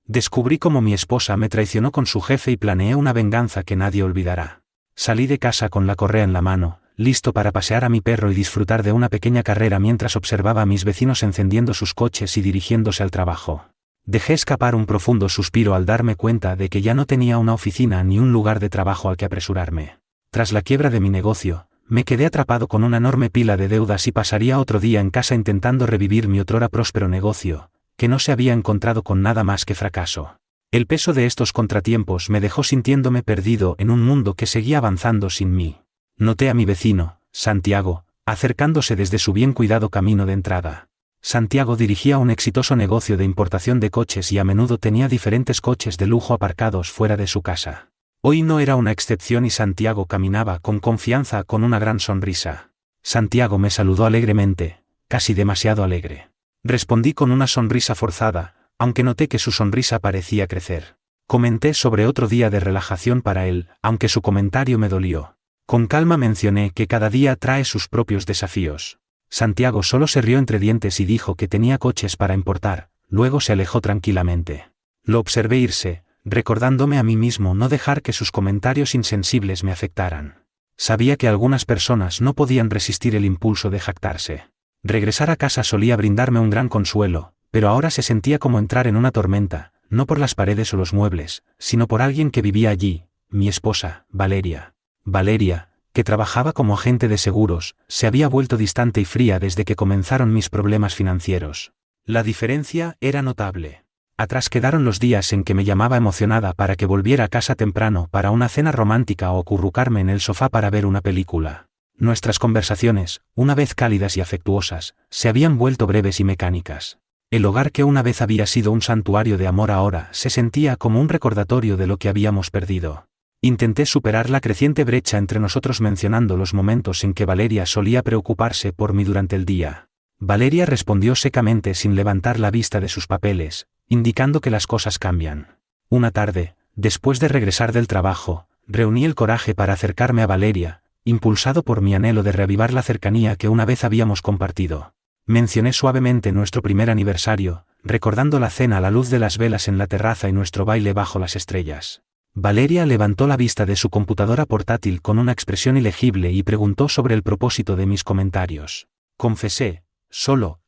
Descubrí cómo mi esposa me traicionó con su jefe y planeé una venganza que nadie olvidará. Salí de casa con la correa en la mano, listo para pasear a mi perro y disfrutar de una pequeña carrera mientras observaba a mis vecinos encendiendo sus coches y dirigiéndose al trabajo. Dejé escapar un profundo suspiro al darme cuenta de que ya no tenía una oficina ni un lugar de trabajo al que apresurarme. Tras la quiebra de mi negocio, me quedé atrapado con una enorme pila de deudas y pasaría otro día en casa intentando revivir mi otrora próspero negocio, que no se había encontrado con nada más que fracaso. El peso de estos contratiempos me dejó sintiéndome perdido en un mundo que seguía avanzando sin mí. Noté a mi vecino, Santiago, acercándose desde su bien cuidado camino de entrada. Santiago dirigía un exitoso negocio de importación de coches y a menudo tenía diferentes coches de lujo aparcados fuera de su casa. Hoy no era una excepción y Santiago caminaba con confianza con una gran sonrisa. Santiago me saludó alegremente, casi demasiado alegre. Respondí con una sonrisa forzada, aunque noté que su sonrisa parecía crecer. Comenté sobre otro día de relajación para él, aunque su comentario me dolió. Con calma mencioné que cada día trae sus propios desafíos. Santiago solo se rió entre dientes y dijo que tenía coches para importar, luego se alejó tranquilamente. Lo observé irse, recordándome a mí mismo no dejar que sus comentarios insensibles me afectaran. Sabía que algunas personas no podían resistir el impulso de jactarse. Regresar a casa solía brindarme un gran consuelo, pero ahora se sentía como entrar en una tormenta, no por las paredes o los muebles, sino por alguien que vivía allí, mi esposa, Valeria. Valeria, que trabajaba como agente de seguros, se había vuelto distante y fría desde que comenzaron mis problemas financieros. La diferencia era notable. Atrás quedaron los días en que me llamaba emocionada para que volviera a casa temprano para una cena romántica o acurrucarme en el sofá para ver una película. Nuestras conversaciones, una vez cálidas y afectuosas, se habían vuelto breves y mecánicas. El hogar que una vez había sido un santuario de amor ahora se sentía como un recordatorio de lo que habíamos perdido. Intenté superar la creciente brecha entre nosotros mencionando los momentos en que Valeria solía preocuparse por mí durante el día. Valeria respondió secamente sin levantar la vista de sus papeles, indicando que las cosas cambian. Una tarde, después de regresar del trabajo, reuní el coraje para acercarme a Valeria, impulsado por mi anhelo de reavivar la cercanía que una vez habíamos compartido. Mencioné suavemente nuestro primer aniversario, recordando la cena a la luz de las velas en la terraza y nuestro baile bajo las estrellas. Valeria levantó la vista de su computadora portátil con una expresión ilegible y preguntó sobre el propósito de mis comentarios. Confesé, solo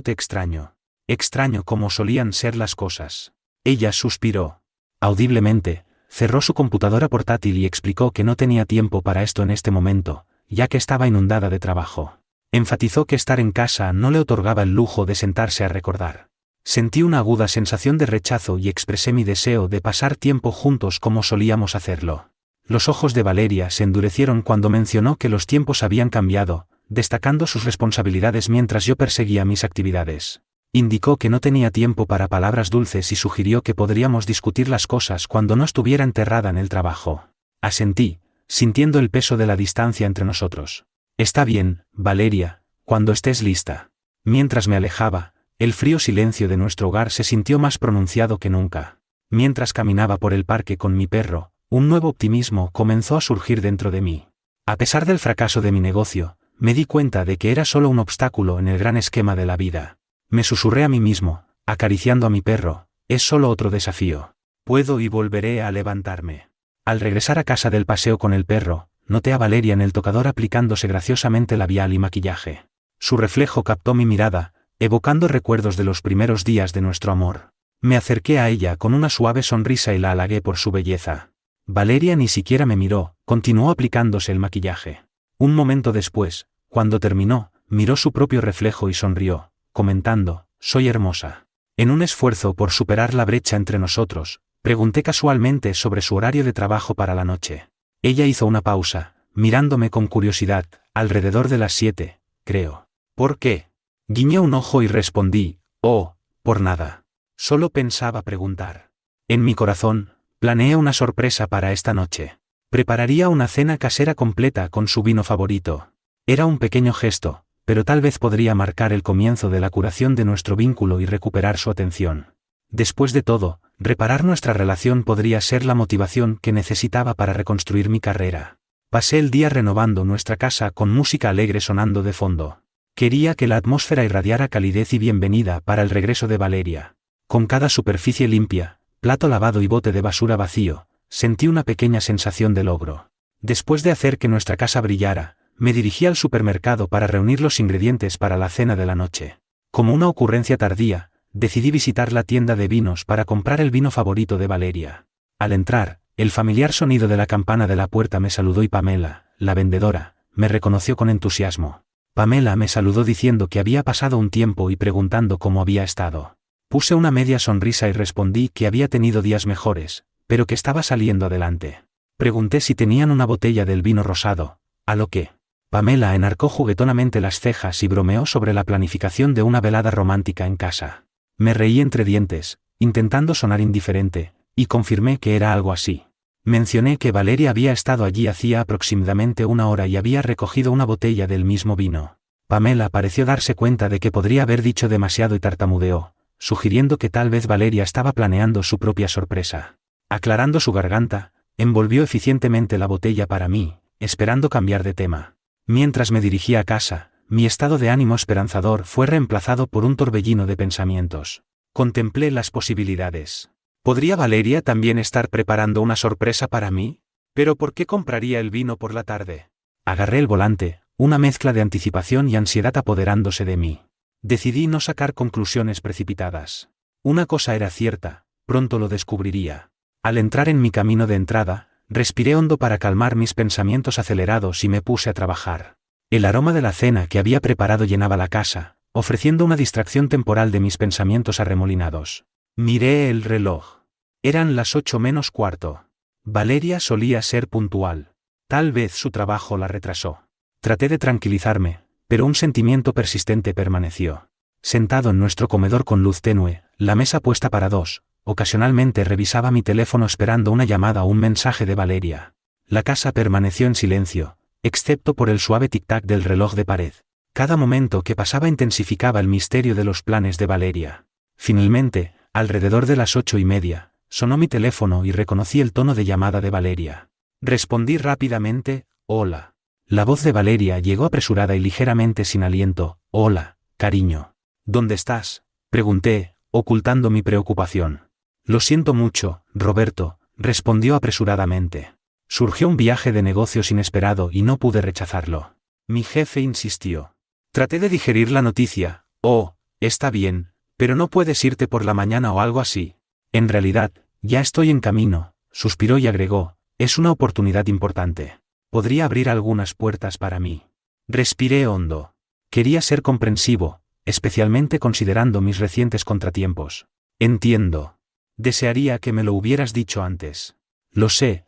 te extraño. Extraño como solían ser las cosas. Ella suspiró. Audiblemente, cerró su computadora portátil y explicó que no tenía tiempo para esto en este momento, ya que estaba inundada de trabajo. Enfatizó que estar en casa no le otorgaba el lujo de sentarse a recordar. Sentí una aguda sensación de rechazo y expresé mi deseo de pasar tiempo juntos como solíamos hacerlo. Los ojos de Valeria se endurecieron cuando mencionó que los tiempos habían cambiado, destacando sus responsabilidades mientras yo perseguía mis actividades. Indicó que no tenía tiempo para palabras dulces y sugirió que podríamos discutir las cosas cuando no estuviera enterrada en el trabajo. Asentí, sintiendo el peso de la distancia entre nosotros. Está bien, Valeria, cuando estés lista. Mientras me alejaba, el frío silencio de nuestro hogar se sintió más pronunciado que nunca. Mientras caminaba por el parque con mi perro, un nuevo optimismo comenzó a surgir dentro de mí. A pesar del fracaso de mi negocio, me di cuenta de que era solo un obstáculo en el gran esquema de la vida. Me susurré a mí mismo, acariciando a mi perro, es solo otro desafío. Puedo y volveré a levantarme. Al regresar a casa del paseo con el perro, noté a Valeria en el tocador aplicándose graciosamente labial y maquillaje. Su reflejo captó mi mirada, evocando recuerdos de los primeros días de nuestro amor. Me acerqué a ella con una suave sonrisa y la halagué por su belleza. Valeria ni siquiera me miró, continuó aplicándose el maquillaje. Un momento después, cuando terminó, miró su propio reflejo y sonrió, comentando, «Soy hermosa». En un esfuerzo por superar la brecha entre nosotros, pregunté casualmente sobre su horario de trabajo para la noche. Ella hizo una pausa, mirándome con curiosidad, alrededor de las 7, creo. ¿Por qué? Guiñé un ojo y respondí, «Oh, por nada». Solo pensaba preguntar. En mi corazón, planeé una sorpresa para esta noche. Prepararía una cena casera completa con su vino favorito. Era un pequeño gesto, pero tal vez podría marcar el comienzo de la curación de nuestro vínculo y recuperar su atención. Después de todo, reparar nuestra relación podría ser la motivación que necesitaba para reconstruir mi carrera. Pasé el día renovando nuestra casa con música alegre sonando de fondo. Quería que la atmósfera irradiara calidez y bienvenida para el regreso de Valeria. Con cada superficie limpia, plato lavado y bote de basura vacío, sentí una pequeña sensación de logro. Después de hacer que nuestra casa brillara, me dirigí al supermercado para reunir los ingredientes para la cena de la noche. Como una ocurrencia tardía, decidí visitar la tienda de vinos para comprar el vino favorito de Valeria. Al entrar, el familiar sonido de la campana de la puerta me saludó y Pamela, la vendedora, me reconoció con entusiasmo. Pamela me saludó diciendo que había pasado un tiempo y preguntando cómo había estado. Puse una media sonrisa y respondí que había tenido días mejores, pero que estaba saliendo adelante. Pregunté si tenían una botella del vino rosado, a lo que Pamela enarcó juguetonamente las cejas y bromeó sobre la planificación de una velada romántica en casa. Me reí entre dientes, intentando sonar indiferente, y confirmé que era algo así. Mencioné que Valeria había estado allí hacía aproximadamente una hora y había recogido una botella del mismo vino. Pamela pareció darse cuenta de que podría haber dicho demasiado y tartamudeó, sugiriendo que tal vez Valeria estaba planeando su propia sorpresa. Aclarando su garganta, envolvió eficientemente la botella para mí, esperando cambiar de tema. Mientras me dirigía a casa, mi estado de ánimo esperanzador fue reemplazado por un torbellino de pensamientos. Contemplé las posibilidades. ¿Podría Valeria también estar preparando una sorpresa para mí? ¿Pero por qué compraría el vino por la tarde? Agarré el volante, una mezcla de anticipación y ansiedad apoderándose de mí. Decidí no sacar conclusiones precipitadas. Una cosa era cierta, pronto lo descubriría. Al entrar en mi camino de entrada, respiré hondo para calmar mis pensamientos acelerados y me puse a trabajar. El aroma de la cena que había preparado llenaba la casa, ofreciendo una distracción temporal de mis pensamientos arremolinados. Miré el reloj. Eran las 8 menos cuarto. Valeria solía ser puntual. Tal vez su trabajo la retrasó. Traté de tranquilizarme, pero un sentimiento persistente permaneció. Sentado en nuestro comedor con luz tenue, la mesa puesta para dos, ocasionalmente revisaba mi teléfono esperando una llamada o un mensaje de Valeria. La casa permaneció en silencio, excepto por el suave tic-tac del reloj de pared. Cada momento que pasaba intensificaba el misterio de los planes de Valeria. Finalmente, alrededor de las 8:30, sonó mi teléfono y reconocí el tono de llamada de Valeria. Respondí rápidamente, «Hola». La voz de Valeria llegó apresurada y ligeramente sin aliento. «Hola, cariño. ¿Dónde estás?», pregunté, ocultando mi preocupación. «Lo siento mucho, Roberto», respondió apresuradamente. Surgió un viaje de negocios inesperado y no pude rechazarlo. Mi jefe insistió. Traté de digerir la noticia. «Oh, está bien, pero no puedes irte por la mañana o algo así». «En realidad, ya estoy en camino», suspiró y agregó, «es una oportunidad importante. Podría abrir algunas puertas para mí». Respiré hondo. Quería ser comprensivo, especialmente considerando mis recientes contratiempos. «Entiendo. Desearía que me lo hubieras dicho antes». Lo sé»,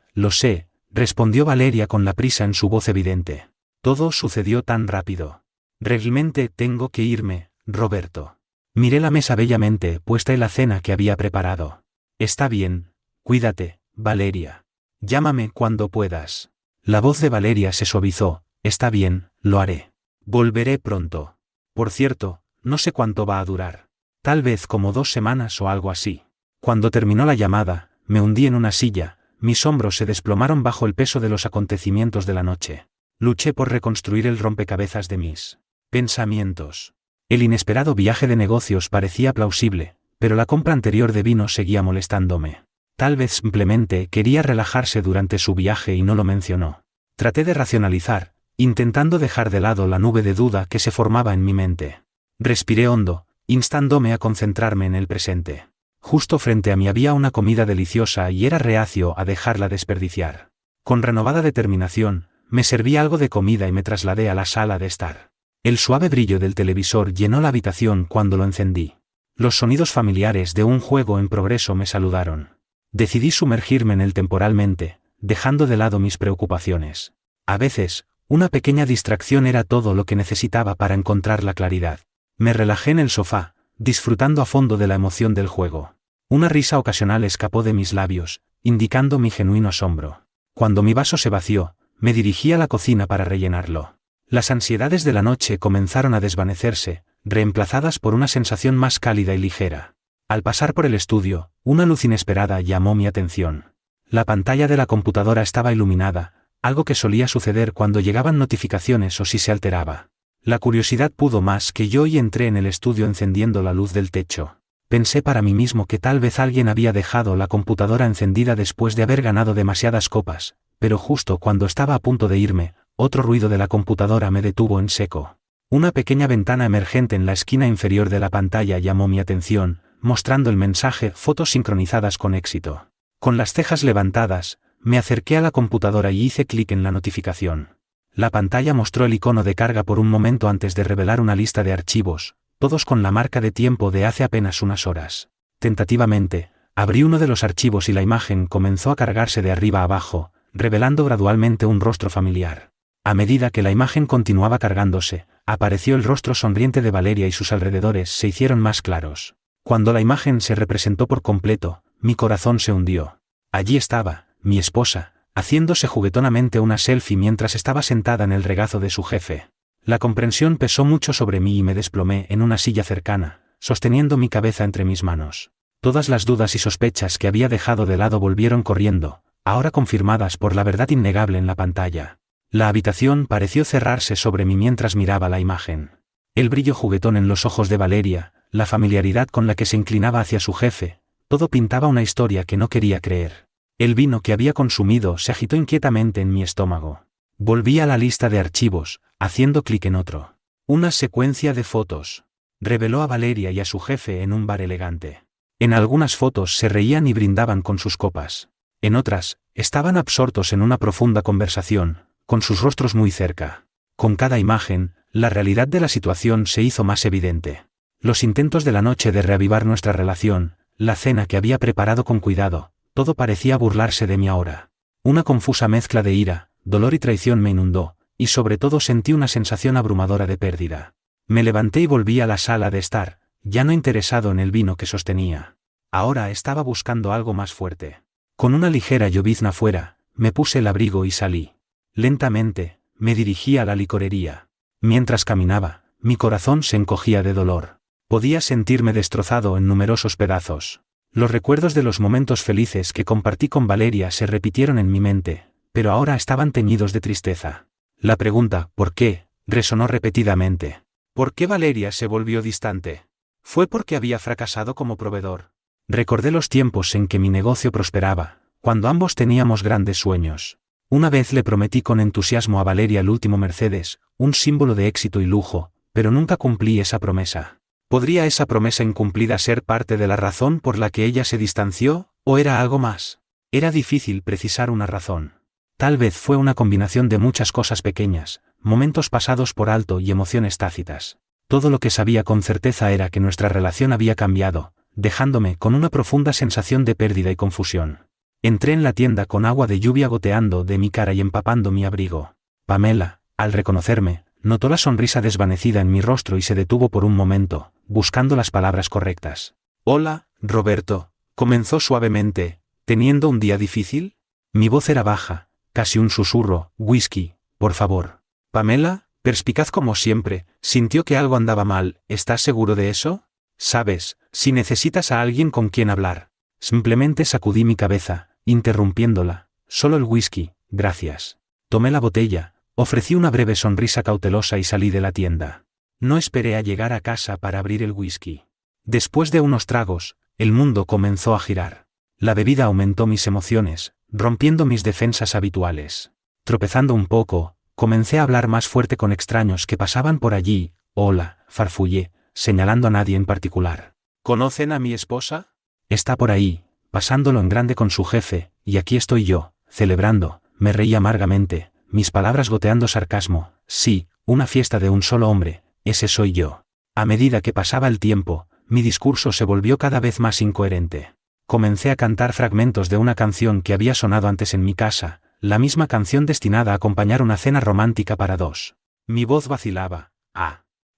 respondió Valeria con la prisa en su voz evidente. «Todo sucedió tan rápido. Realmente tengo que irme, Roberto». Miré la mesa bellamente puesta y la cena que había preparado. «Está bien, cuídate, Valeria. Llámame cuando puedas». La voz de Valeria se suavizó. «Está bien, lo haré. Volveré pronto. Por cierto, no sé cuánto va a durar. Tal vez como 2 semanas o algo así». Cuando terminó la llamada, me hundí en una silla, mis hombros se desplomaron bajo el peso de los acontecimientos de la noche. Luché por reconstruir el rompecabezas de mis pensamientos. El inesperado viaje de negocios parecía plausible, pero la compra anterior de vino seguía molestándome. Tal vez simplemente quería relajarse durante su viaje y no lo mencionó. Traté de racionalizar, intentando dejar de lado la nube de duda que se formaba en mi mente. Respiré hondo, instándome a concentrarme en el presente. Justo frente a mí había una comida deliciosa y era reacio a dejarla desperdiciar. Con renovada determinación, me serví algo de comida y me trasladé a la sala de estar. El suave brillo del televisor llenó la habitación cuando lo encendí. Los sonidos familiares de un juego en progreso me saludaron. Decidí sumergirme en él temporalmente, dejando de lado mis preocupaciones. A veces, una pequeña distracción era todo lo que necesitaba para encontrar la claridad. Me relajé en el sofá, disfrutando a fondo de la emoción del juego. Una risa ocasional escapó de mis labios, indicando mi genuino asombro. Cuando mi vaso se vació, me dirigí a la cocina para rellenarlo. Las ansiedades de la noche comenzaron a desvanecerse, reemplazadas por una sensación más cálida y ligera. Al pasar por el estudio, una luz inesperada llamó mi atención. La pantalla de la computadora estaba iluminada, algo que solía suceder cuando llegaban notificaciones o si se alteraba. La curiosidad pudo más que yo y entré en el estudio encendiendo la luz del techo. Pensé para mí mismo que tal vez alguien había dejado la computadora encendida después de haber ganado demasiadas copas, pero justo cuando estaba a punto de irme, otro ruido de la computadora me detuvo en seco. Una pequeña ventana emergente en la esquina inferior de la pantalla llamó mi atención, mostrando el mensaje «Fotos sincronizadas con éxito». Con las cejas levantadas, me acerqué a la computadora y hice clic en la notificación. La pantalla mostró el icono de carga por un momento antes de revelar una lista de archivos, todos con la marca de tiempo de hace apenas unas horas. Tentativamente, abrí uno de los archivos y la imagen comenzó a cargarse de arriba a abajo, revelando gradualmente un rostro familiar. A medida que la imagen continuaba cargándose, apareció el rostro sonriente de Valeria y sus alrededores se hicieron más claros. Cuando la imagen se representó por completo, mi corazón se hundió. Allí estaba, mi esposa, haciéndose juguetonamente una selfie mientras estaba sentada en el regazo de su jefe. La comprensión pesó mucho sobre mí y me desplomé en una silla cercana, sosteniendo mi cabeza entre mis manos. Todas las dudas y sospechas que había dejado de lado volvieron corriendo, ahora confirmadas por la verdad innegable en la pantalla. La habitación pareció cerrarse sobre mí mientras miraba la imagen. El brillo juguetón en los ojos de Valeria, la familiaridad con la que se inclinaba hacia su jefe, todo pintaba una historia que no quería creer. El vino que había consumido se agitó inquietamente en mi estómago. Volví a la lista de archivos, haciendo clic en otro. Una secuencia de fotos. Reveló a Valeria y a su jefe en un bar elegante. En algunas fotos se reían y brindaban con sus copas. En otras, estaban absortos en una profunda conversación, con sus rostros muy cerca. Con cada imagen, la realidad de la situación se hizo más evidente. Los intentos de la noche de reavivar nuestra relación, la cena que había preparado con cuidado, todo parecía burlarse de mí ahora. Una confusa mezcla de ira, dolor y traición me inundó, y sobre todo sentí una sensación abrumadora de pérdida. Me levanté y volví a la sala de estar, ya no interesado en el vino que sostenía. Ahora estaba buscando algo más fuerte. Con una ligera llovizna fuera, me puse el abrigo y salí. Lentamente, me dirigí a la licorería. Mientras caminaba, mi corazón se encogía de dolor. Podía sentirme destrozado en numerosos pedazos. Los recuerdos de los momentos felices que compartí con Valeria se repitieron en mi mente, pero ahora estaban teñidos de tristeza. La pregunta, ¿por qué?, resonó repetidamente. ¿Por qué Valeria se volvió distante? ¿Fue porque había fracasado como proveedor? Recordé los tiempos en que mi negocio prosperaba, cuando ambos teníamos grandes sueños. Una vez le prometí con entusiasmo a Valeria el último Mercedes, un símbolo de éxito y lujo, pero nunca cumplí esa promesa. ¿Podría esa promesa incumplida ser parte de la razón por la que ella se distanció, o era algo más? Era difícil precisar una razón. Tal vez fue una combinación de muchas cosas pequeñas, momentos pasados por alto y emociones tácitas. Todo lo que sabía con certeza era que nuestra relación había cambiado, dejándome con una profunda sensación de pérdida y confusión. Entré en la tienda con agua de lluvia goteando de mi cara y empapando mi abrigo. Pamela, al reconocerme, notó la sonrisa desvanecida en mi rostro y se detuvo por un momento, buscando las palabras correctas. «Hola, Roberto», comenzó suavemente, «¿teniendo un día difícil?» Mi voz era baja, casi un susurro. «Whisky, por favor». Pamela, perspicaz como siempre, sintió que algo andaba mal. «¿Estás seguro de eso? Sabes, si necesitas a alguien con quien hablar». Simplemente sacudí mi cabeza, interrumpiéndola. «Solo el whisky, gracias». Tomé la botella, ofrecí una breve sonrisa cautelosa y salí de la tienda. No esperé a llegar a casa para abrir el whisky. Después de unos tragos, el mundo comenzó a girar. La bebida aumentó mis emociones, rompiendo mis defensas habituales. Tropezando un poco, comencé a hablar más fuerte con extraños que pasaban por allí. «Hola», farfullé, señalando a nadie en particular. «¿Conocen a mi esposa? Está por ahí, pasándolo en grande con su jefe, y aquí estoy yo, celebrando». Me reí amargamente, mis palabras goteando sarcasmo. «Sí, una fiesta de un solo hombre, ese soy yo». A medida que pasaba el tiempo, mi discurso se volvió cada vez más incoherente. Comencé a cantar fragmentos de una canción que había sonado antes en mi casa, la misma canción destinada a acompañar una cena romántica para dos. Mi voz vacilaba.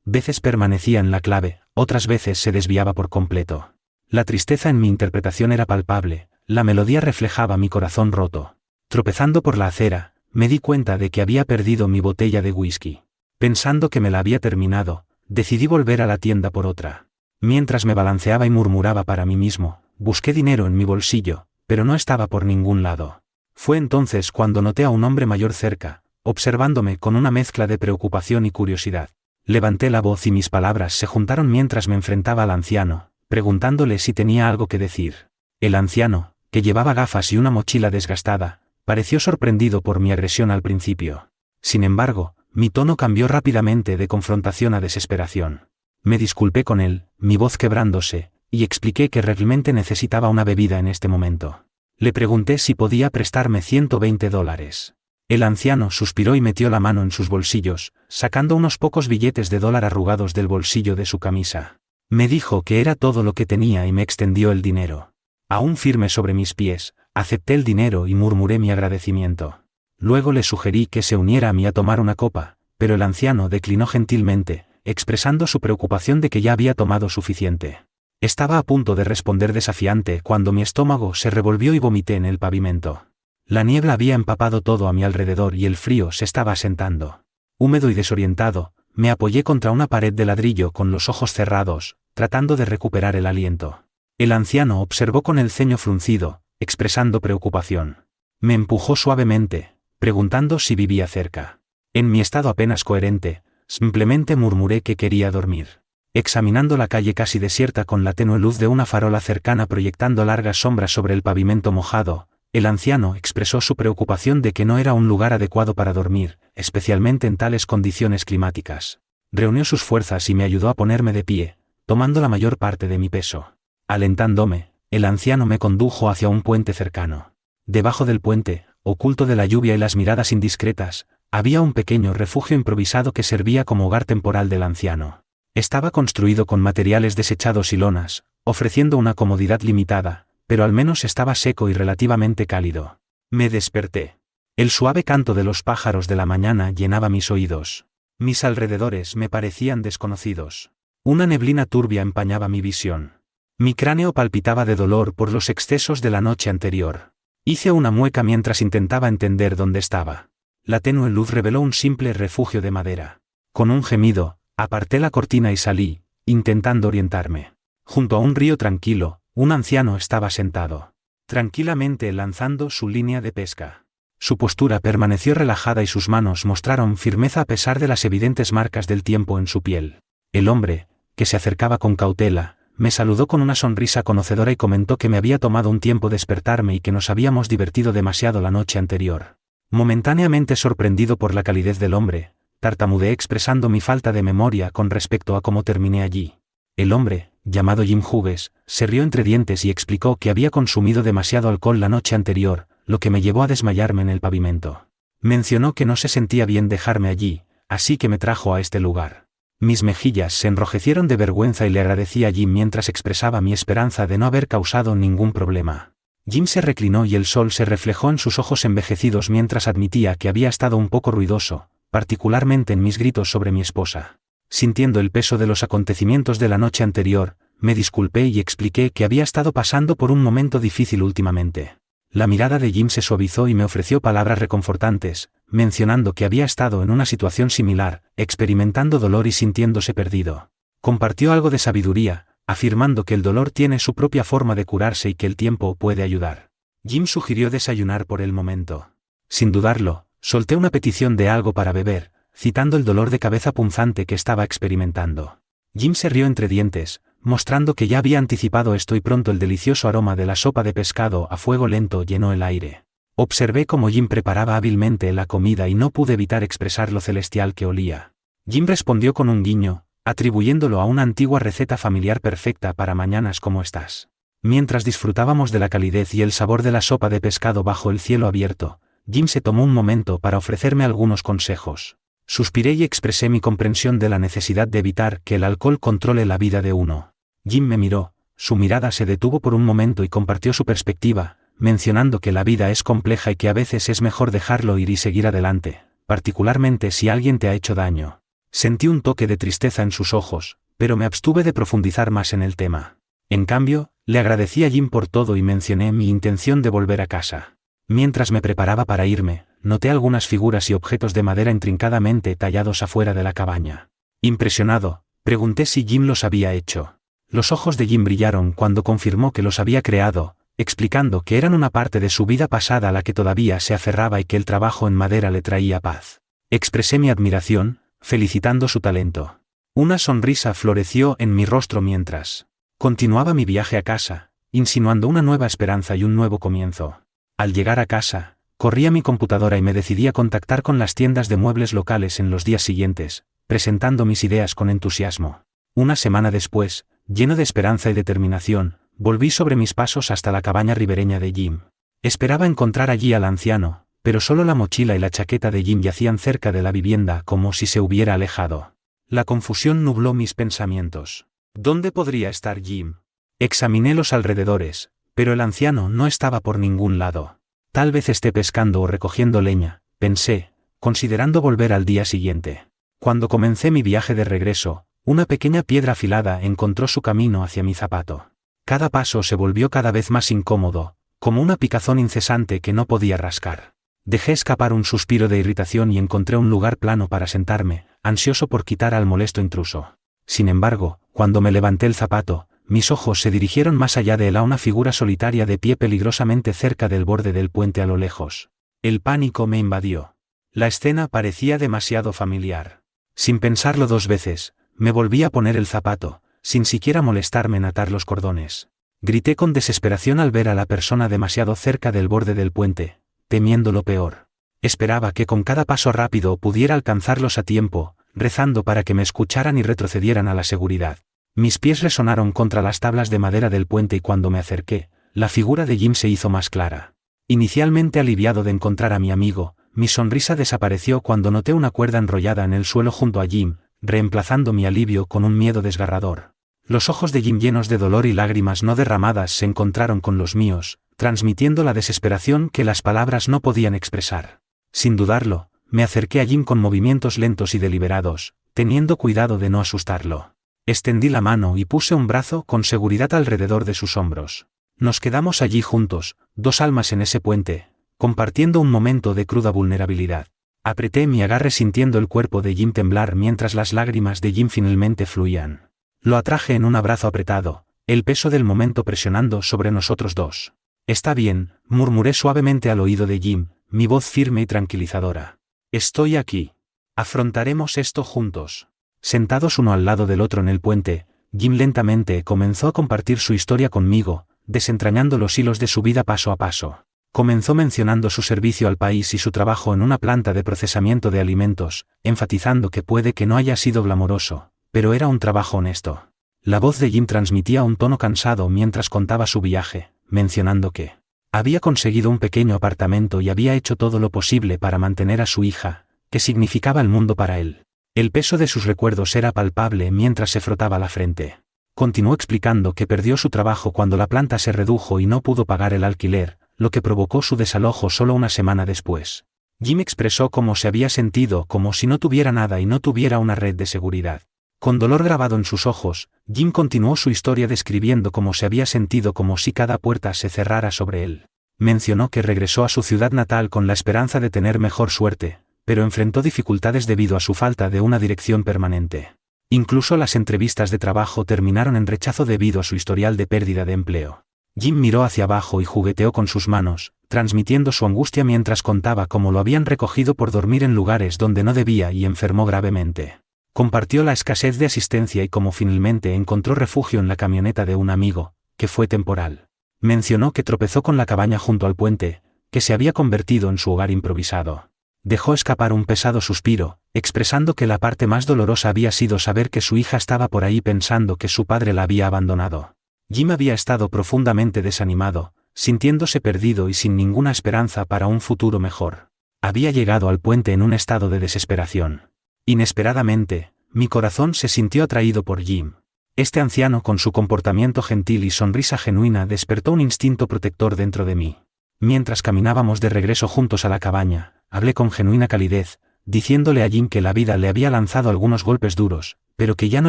Veces permanecía en la clave, otras veces se desviaba por completo. La tristeza en mi interpretación era palpable, la melodía reflejaba mi corazón roto. Tropezando por la acera, me di cuenta de que había perdido mi botella de whisky. Pensando que me la había terminado, decidí volver a la tienda por otra. Mientras me balanceaba y murmuraba para mí mismo, busqué dinero en mi bolsillo, pero no estaba por ningún lado. Fue entonces cuando noté a un hombre mayor cerca, observándome con una mezcla de preocupación y curiosidad. Levanté la voz y mis palabras se juntaron mientras me enfrentaba al anciano, preguntándole si tenía algo que decir. El anciano, que llevaba gafas y una mochila desgastada, pareció sorprendido por mi agresión al principio. Sin embargo, mi tono cambió rápidamente de confrontación a desesperación. Me disculpé con él, mi voz quebrándose, y expliqué que realmente necesitaba una bebida en este momento. Le pregunté si podía prestarme $120. El anciano suspiró y metió la mano en sus bolsillos, sacando unos pocos billetes de dólar arrugados del bolsillo de su camisa. Me dijo que era todo lo que tenía y me extendió el dinero. Aún firme sobre mis pies, acepté el dinero y murmuré mi agradecimiento. Luego le sugerí que se uniera a mí a tomar una copa, pero el anciano declinó gentilmente, expresando su preocupación de que ya había tomado suficiente. Estaba a punto de responder desafiante cuando mi estómago se revolvió y vomité en el pavimento. La niebla había empapado todo a mi alrededor y el frío se estaba asentando. Húmedo y desorientado, me apoyé contra una pared de ladrillo con los ojos cerrados, tratando de recuperar el aliento. El anciano observó con el ceño fruncido, expresando preocupación. Me empujó suavemente, preguntando si vivía cerca. En mi estado apenas coherente, simplemente murmuré que quería dormir. Examinando la calle casi desierta con la tenue luz de una farola cercana proyectando largas sombras sobre el pavimento mojado, el anciano expresó su preocupación de que no era un lugar adecuado para dormir, especialmente en tales condiciones climáticas. Reunió sus fuerzas y me ayudó a ponerme de pie, tomando la mayor parte de mi peso. Alentándome, el anciano me condujo hacia un puente cercano. Debajo del puente, oculto de la lluvia y las miradas indiscretas, había un pequeño refugio improvisado que servía como hogar temporal del anciano. Estaba construido con materiales desechados y lonas, ofreciendo una comodidad limitada, pero al menos estaba seco y relativamente cálido. Me desperté. El suave canto de los pájaros de la mañana llenaba mis oídos. Mis alrededores me parecían desconocidos. Una neblina turbia empañaba mi visión. Mi cráneo palpitaba de dolor por los excesos de la noche anterior. Hice una mueca mientras intentaba entender dónde estaba. La tenue luz reveló un simple refugio de madera. Con un gemido, aparté la cortina y salí, intentando orientarme. Junto a un río tranquilo, un anciano estaba sentado, tranquilamente lanzando su línea de pesca. Su postura permaneció relajada y sus manos mostraron firmeza a pesar de las evidentes marcas del tiempo en su piel. El hombre, que se acercaba con cautela, me saludó con una sonrisa conocedora y comentó que me había tomado un tiempo despertarme y que nos habíamos divertido demasiado la noche anterior. Momentáneamente sorprendido por la calidez del hombre, tartamudeé expresando mi falta de memoria con respecto a cómo terminé allí. El hombre, llamado Jim Hughes, se rió entre dientes y explicó que había consumido demasiado alcohol la noche anterior, lo que me llevó a desmayarme en el pavimento. Mencionó que no se sentía bien dejarme allí, así que me trajo a este lugar. Mis mejillas se enrojecieron de vergüenza y le agradecí a Jim mientras expresaba mi esperanza de no haber causado ningún problema. Jim se reclinó y el sol se reflejó en sus ojos envejecidos mientras admitía que había estado un poco ruidoso, particularmente en mis gritos sobre mi esposa. Sintiendo el peso de los acontecimientos de la noche anterior, me disculpé y expliqué que había estado pasando por un momento difícil últimamente. La mirada de Jim se suavizó y me ofreció palabras reconfortantes, mencionando que había estado en una situación similar, experimentando dolor y sintiéndose perdido. Compartió algo de sabiduría, afirmando que el dolor tiene su propia forma de curarse y que el tiempo puede ayudar. Jim sugirió desayunar por el momento. Sin dudarlo, solté una petición de algo para beber, citando el dolor de cabeza punzante que estaba experimentando. Jim se rió entre dientes, mostrando que ya había anticipado esto y pronto el delicioso aroma de la sopa de pescado a fuego lento llenó el aire. Observé cómo Jim preparaba hábilmente la comida y no pude evitar expresar lo celestial que olía. Jim respondió con un guiño, atribuyéndolo a una antigua receta familiar perfecta para mañanas como estas. Mientras disfrutábamos de la calidez y el sabor de la sopa de pescado bajo el cielo abierto, Jim se tomó un momento para ofrecerme algunos consejos. Suspiré y expresé mi comprensión de la necesidad de evitar que el alcohol controle la vida de uno. Jim me miró, su mirada se detuvo por un momento y compartió su perspectiva, mencionando que la vida es compleja y que a veces es mejor dejarlo ir y seguir adelante, particularmente si alguien te ha hecho daño. Sentí un toque de tristeza en sus ojos, pero me abstuve de profundizar más en el tema. En cambio, le agradecí a Jim por todo y mencioné mi intención de volver a casa. Mientras me preparaba para irme, noté algunas figuras y objetos de madera intrincadamente tallados afuera de la cabaña. Impresionado, pregunté si Jim los había hecho. Los ojos de Jim brillaron cuando confirmó que los había creado, explicando que eran una parte de su vida pasada a la que todavía se aferraba y que el trabajo en madera le traía paz. Expresé mi admiración, felicitando su talento. Una sonrisa floreció en mi rostro mientras Continuaba mi viaje a casa, insinuando una nueva esperanza y un nuevo comienzo. Al llegar a casa, corrí a mi computadora y me decidí a contactar con las tiendas de muebles locales en los días siguientes, presentando mis ideas con entusiasmo. Una semana después, lleno de esperanza y determinación, volví sobre mis pasos hasta la cabaña ribereña de Jim. Esperaba encontrar allí al anciano, pero solo la mochila y la chaqueta de Jim yacían cerca de la vivienda como si se hubiera alejado. La confusión nubló mis pensamientos. ¿Dónde podría estar Jim? Examiné los alrededores, pero el anciano no estaba por ningún lado. Tal vez esté pescando o recogiendo leña, pensé, considerando volver al día siguiente. Cuando comencé mi viaje de regreso, una pequeña piedra afilada encontró su camino hacia mi zapato. Cada paso se volvió cada vez más incómodo, como una picazón incesante que no podía rascar. Dejé escapar un suspiro de irritación y encontré un lugar plano para sentarme, ansioso por quitar al molesto intruso. Sin embargo, cuando me levanté el zapato, mis ojos se dirigieron más allá de él a una figura solitaria de pie peligrosamente cerca del borde del puente a lo lejos. El pánico me invadió. La escena parecía demasiado familiar. Sin pensarlo dos veces, me volví a poner el zapato, sin siquiera molestarme en atar los cordones. Grité con desesperación al ver a la persona demasiado cerca del borde del puente, temiendo lo peor. Esperaba que con cada paso rápido pudiera alcanzarlos a tiempo, rezando para que me escucharan y retrocedieran a la seguridad. Mis pies resonaron contra las tablas de madera del puente y cuando me acerqué, la figura de Jim se hizo más clara. Inicialmente aliviado de encontrar a mi amigo, mi sonrisa desapareció cuando noté una cuerda enrollada en el suelo junto a Jim, reemplazando mi alivio con un miedo desgarrador. Los ojos de Jim llenos de dolor y lágrimas no derramadas se encontraron con los míos, transmitiendo la desesperación que las palabras no podían expresar. Sin dudarlo, me acerqué a Jim con movimientos lentos y deliberados, teniendo cuidado de no asustarlo. Extendí la mano y puse un brazo con seguridad alrededor de sus hombros. Nos quedamos allí juntos, dos almas en ese puente, compartiendo un momento de cruda vulnerabilidad. Apreté mi agarre sintiendo el cuerpo de Jim temblar mientras las lágrimas de Jim finalmente fluían. Lo atraje en un abrazo apretado, el peso del momento presionando sobre nosotros dos. «Está bien», murmuré suavemente al oído de Jim, mi voz firme y tranquilizadora. «Estoy aquí. Afrontaremos esto juntos». Sentados uno al lado del otro en el puente, Jim lentamente comenzó a compartir su historia conmigo, desentrañando los hilos de su vida paso a paso. Comenzó mencionando su servicio al país y su trabajo en una planta de procesamiento de alimentos, enfatizando que puede que no haya sido glamoroso, pero era un trabajo honesto. La voz de Jim transmitía un tono cansado mientras contaba su viaje, mencionando que había conseguido un pequeño apartamento y había hecho todo lo posible para mantener a su hija, que significaba el mundo para él. El peso de sus recuerdos era palpable mientras se frotaba la frente. Continuó explicando que perdió su trabajo cuando la planta se redujo y no pudo pagar el alquiler, lo que provocó su desalojo solo una semana después. Jim expresó cómo se había sentido como si no tuviera nada y no tuviera una red de seguridad. Con dolor grabado en sus ojos, Jim continuó su historia describiendo cómo se había sentido como si cada puerta se cerrara sobre él. Mencionó que regresó a su ciudad natal con la esperanza de tener mejor suerte, pero enfrentó dificultades debido a su falta de una dirección permanente. Incluso las entrevistas de trabajo terminaron en rechazo debido a su historial de pérdida de empleo. Jim miró hacia abajo y jugueteó con sus manos, transmitiendo su angustia mientras contaba cómo lo habían recogido por dormir en lugares donde no debía y enfermó gravemente. Compartió la escasez de asistencia y cómo finalmente encontró refugio en la camioneta de un amigo, que fue temporal. Mencionó que tropezó con la cabaña junto al puente, que se había convertido en su hogar improvisado. Dejó escapar un pesado suspiro, expresando que la parte más dolorosa había sido saber que su hija estaba por ahí pensando que su padre la había abandonado. Jim había estado profundamente desanimado, sintiéndose perdido y sin ninguna esperanza para un futuro mejor. Había llegado al puente en un estado de desesperación. Inesperadamente, mi corazón se sintió atraído por Jim. Este anciano con su comportamiento gentil y sonrisa genuina despertó un instinto protector dentro de mí. Mientras caminábamos de regreso juntos a la cabaña, hablé con genuina calidez, diciéndole a Jim que la vida le había lanzado algunos golpes duros, pero que ya no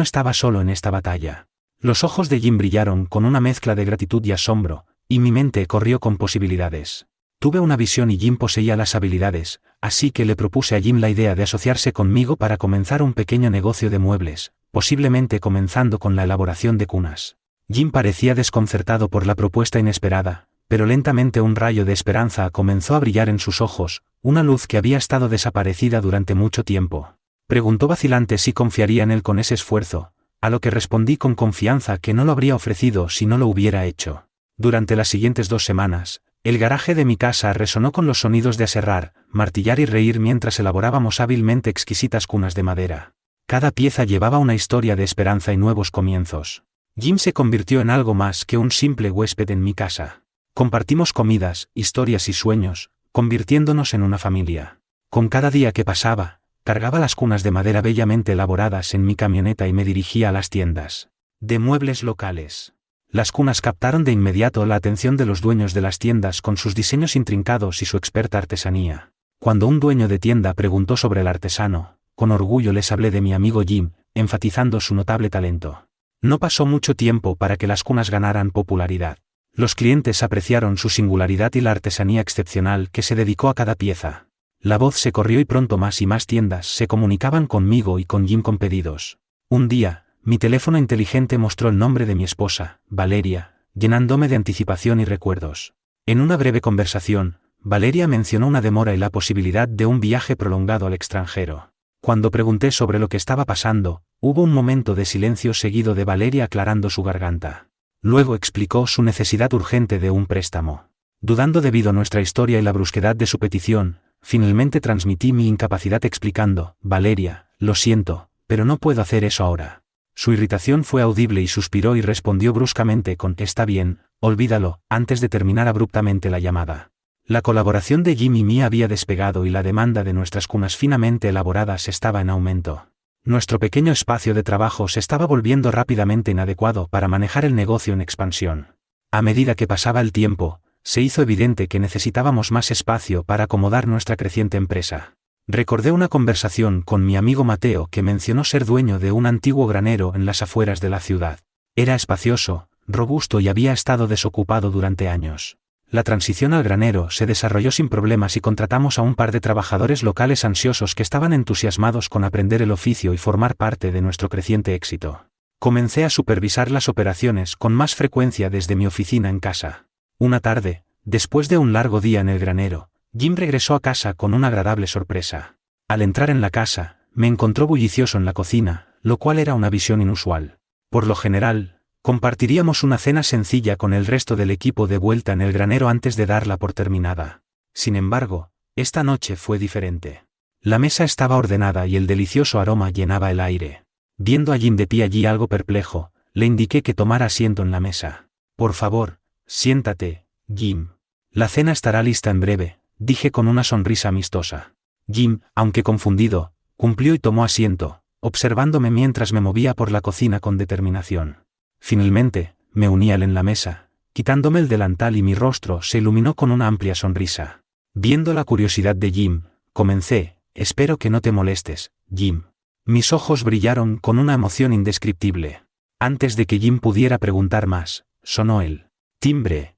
estaba solo en esta batalla. Los ojos de Jim brillaron con una mezcla de gratitud y asombro, y mi mente corrió con posibilidades. Tuve una visión y Jim poseía las habilidades, así que le propuse a Jim la idea de asociarse conmigo para comenzar un pequeño negocio de muebles, posiblemente comenzando con la elaboración de cunas. Jim parecía desconcertado por la propuesta inesperada, pero lentamente un rayo de esperanza comenzó a brillar en sus ojos, una luz que había estado desaparecida durante mucho tiempo. Preguntó vacilante si confiaría en él con ese esfuerzo, A lo que respondí con confianza que no lo habría ofrecido si no lo hubiera hecho. Durante las siguientes 2 semanas, el garaje de mi casa resonó con los sonidos de aserrar, martillar y reír mientras elaborábamos hábilmente exquisitas cunas de madera. Cada pieza llevaba una historia de esperanza y nuevos comienzos. Jim se convirtió en algo más que un simple huésped en mi casa. Compartimos comidas, historias y sueños, convirtiéndonos en una familia. Con cada día que pasaba, cargaba las cunas de madera bellamente elaboradas en mi camioneta y me dirigía a las tiendas de muebles locales. Las cunas captaron de inmediato la atención de los dueños de las tiendas con sus diseños intrincados y su experta artesanía. Cuando un dueño de tienda preguntó sobre el artesano, con orgullo les hablé de mi amigo Jim, enfatizando su notable talento. No pasó mucho tiempo para que las cunas ganaran popularidad. Los clientes apreciaron su singularidad y la artesanía excepcional que se dedicó a cada pieza. La voz se corrió y pronto más y más tiendas se comunicaban conmigo y con Jim con pedidos. Un día, mi teléfono inteligente mostró el nombre de mi esposa, Valeria, llenándome de anticipación y recuerdos. En una breve conversación, Valeria mencionó una demora y la posibilidad de un viaje prolongado al extranjero. Cuando pregunté sobre lo que estaba pasando, hubo un momento de silencio seguido de Valeria aclarando su garganta. Luego explicó su necesidad urgente de un préstamo. Dudando debido a nuestra historia y la brusquedad de su petición, finalmente transmití mi incapacidad explicando: Valeria, lo siento, pero no puedo hacer eso ahora. Su irritación fue audible y suspiró y respondió bruscamente con: está bien, olvídalo, antes de terminar abruptamente la llamada. La colaboración de Jim y mí había despegado y la demanda de nuestras cunas finamente elaboradas estaba en aumento. Nuestro pequeño espacio de trabajo se estaba volviendo rápidamente inadecuado para manejar el negocio en expansión. A medida que pasaba el tiempo, se hizo evidente que necesitábamos más espacio para acomodar nuestra creciente empresa. Recordé una conversación con mi amigo Mateo que mencionó ser dueño de un antiguo granero en las afueras de la ciudad. Era espacioso, robusto y había estado desocupado durante años. La transición al granero se desarrolló sin problemas y contratamos a un par de trabajadores locales ansiosos que estaban entusiasmados con aprender el oficio y formar parte de nuestro creciente éxito. Comencé a supervisar las operaciones con más frecuencia desde mi oficina en casa. Una tarde, después de un largo día en el granero, Jim regresó a casa con una agradable sorpresa. Al entrar en la casa, me encontró bullicioso en la cocina, lo cual era una visión inusual. Por lo general, compartiríamos una cena sencilla con el resto del equipo de vuelta en el granero antes de darla por terminada. Sin embargo, esta noche fue diferente. La mesa estaba ordenada y el delicioso aroma llenaba el aire. Viendo a Jim de pie allí algo perplejo, le indiqué que tomara asiento en la mesa. Por favor, siéntate, Jim. La cena estará lista en breve, dije con una sonrisa amistosa. Jim, aunque confundido, cumplió y tomó asiento, observándome mientras me movía por la cocina con determinación. Finalmente, me uní a él en la mesa, quitándome el delantal y mi rostro se iluminó con una amplia sonrisa. Viendo la curiosidad de Jim, comencé: espero que no te molestes, Jim. Mis ojos brillaron con una emoción indescriptible. Antes de que Jim pudiera preguntar más, sonó el timbre.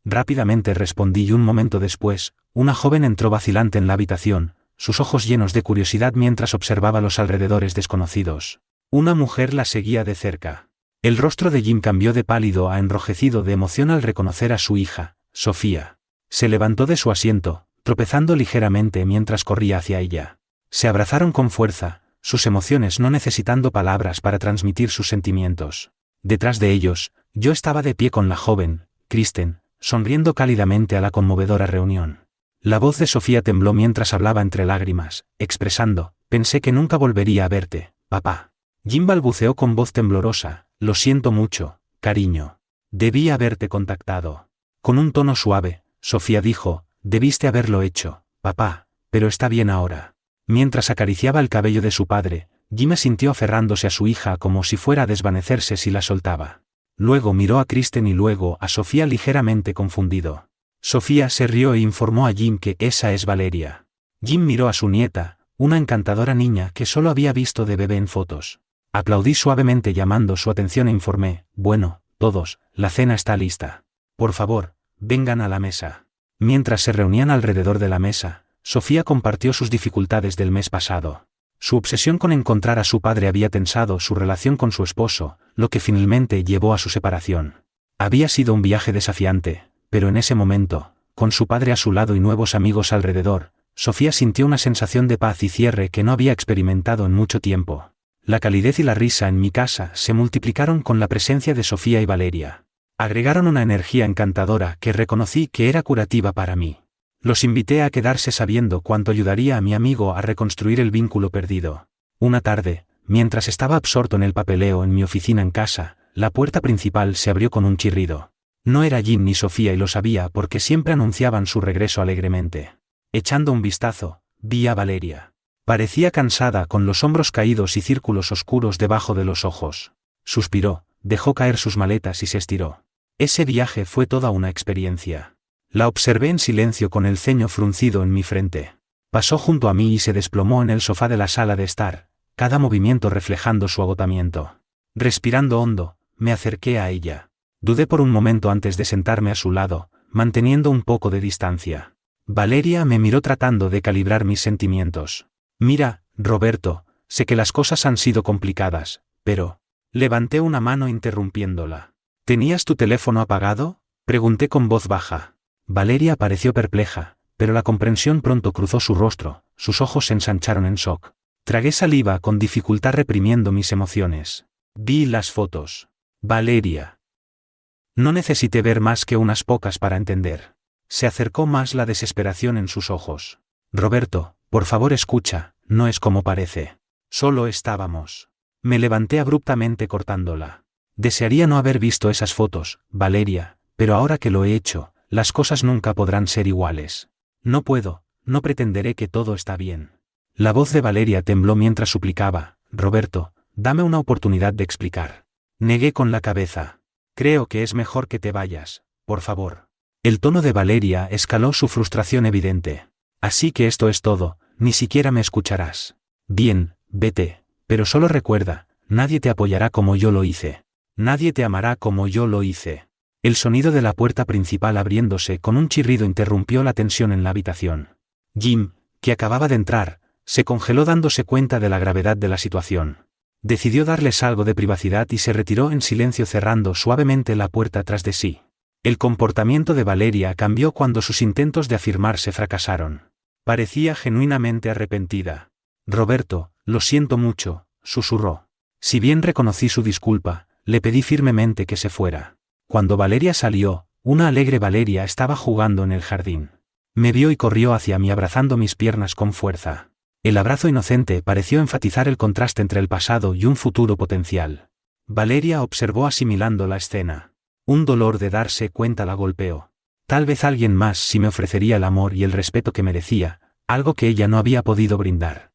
Rápidamente respondí y un momento después, una joven entró vacilante en la habitación, sus ojos llenos de curiosidad mientras observaba los alrededores desconocidos. Una mujer la seguía de cerca. El rostro de Jim cambió de pálido a enrojecido de emoción al reconocer a su hija, Sofía. Se levantó de su asiento, tropezando ligeramente mientras corría hacia ella. Se abrazaron con fuerza, sus emociones no necesitando palabras para transmitir sus sentimientos. Detrás de ellos, yo estaba de pie con la joven, Kristen, sonriendo cálidamente a la conmovedora reunión. La voz de Sofía tembló mientras hablaba entre lágrimas, expresando: pensé que nunca volvería a verte, papá. Jim balbuceó con voz temblorosa: lo siento mucho, cariño. Debí haberte contactado. Con un tono suave, Sofía dijo: debiste haberlo hecho, papá, pero está bien ahora. Mientras acariciaba el cabello de su padre, Jim me sintió aferrándose a su hija como si fuera a desvanecerse si la soltaba. Luego miró a Kristen y luego a Sofía ligeramente confundido. Sofía se rió e informó a Jim que esa es Valeria. Jim miró a su nieta, una encantadora niña que solo había visto de bebé en fotos. Aplaudí suavemente llamando su atención e informé: bueno, todos, la cena está lista. Por favor, vengan a la mesa. Mientras se reunían alrededor de la mesa, Sofía compartió sus dificultades del mes pasado. Su obsesión con encontrar a su padre había tensado su relación con su esposo, lo que finalmente llevó a su separación. Había sido un viaje desafiante, pero en ese momento, con su padre a su lado y nuevos amigos alrededor, Sofía sintió una sensación de paz y cierre que no había experimentado en mucho tiempo. La calidez y la risa en mi casa se multiplicaron con la presencia de Sofía y Valeria. Agregaron una energía encantadora que reconocí que era curativa para mí. Los invité a quedarse sabiendo cuánto ayudaría a mi amigo a reconstruir el vínculo perdido. Una tarde, mientras estaba absorto en el papeleo en mi oficina en casa, la puerta principal se abrió con un chirrido. No era Jim ni Sofía y lo sabía porque siempre anunciaban su regreso alegremente. Echando un vistazo, vi a Valeria. Parecía cansada con los hombros caídos y círculos oscuros debajo de los ojos. Suspiró, dejó caer sus maletas y se estiró. Ese viaje fue toda una experiencia. La observé en silencio con el ceño fruncido en mi frente. Pasó junto a mí y se desplomó en el sofá de la sala de estar, cada movimiento reflejando su agotamiento. Respirando hondo, me acerqué a ella. Dudé por un momento antes de sentarme a su lado, manteniendo un poco de distancia. Valeria me miró tratando de calibrar mis sentimientos. Mira, Roberto, sé que las cosas han sido complicadas, pero... Levanté una mano interrumpiéndola. ¿Tenías tu teléfono apagado?, pregunté con voz baja. Valeria pareció perpleja, pero la comprensión pronto cruzó su rostro, sus ojos se ensancharon en shock. Tragué saliva con dificultad reprimiendo mis emociones. Vi las fotos. Valeria. No necesité ver más que unas pocas para entender. Se acercó más la desesperación en sus ojos. Roberto, por favor escucha, no es como parece. Solo estábamos. Me levanté abruptamente cortándola. Desearía no haber visto esas fotos, Valeria, pero ahora que lo he hecho, las cosas nunca podrán ser iguales. No puedo, no pretenderé que todo está bien. La voz de Valeria tembló mientras suplicaba, Roberto, dame una oportunidad de explicar. Negué con la cabeza. Creo que es mejor que te vayas, por favor. El tono de Valeria escaló su frustración evidente. Así que esto es todo, ni siquiera me escucharás. Bien, vete, pero solo recuerda, nadie te apoyará como yo lo hice. Nadie te amará como yo lo hice. El sonido de la puerta principal abriéndose con un chirrido interrumpió la tensión en la habitación. Jim, que acababa de entrar, se congeló dándose cuenta de la gravedad de la situación. Decidió darles algo de privacidad y se retiró en silencio cerrando suavemente la puerta tras de sí. El comportamiento de Valeria cambió cuando sus intentos de afirmarse fracasaron. Parecía genuinamente arrepentida. Roberto, lo siento mucho, susurró. Si bien reconocí su disculpa, le pedí firmemente que se fuera. Cuando Valeria salió, una alegre Valeria estaba jugando en el jardín. Me vio y corrió hacia mí abrazando mis piernas con fuerza. El abrazo inocente pareció enfatizar el contraste entre el pasado y un futuro potencial. Valeria observó asimilando la escena. Un dolor de darse cuenta la golpeó. Tal vez alguien más sí me ofrecería el amor y el respeto que merecía, algo que ella no había podido brindar.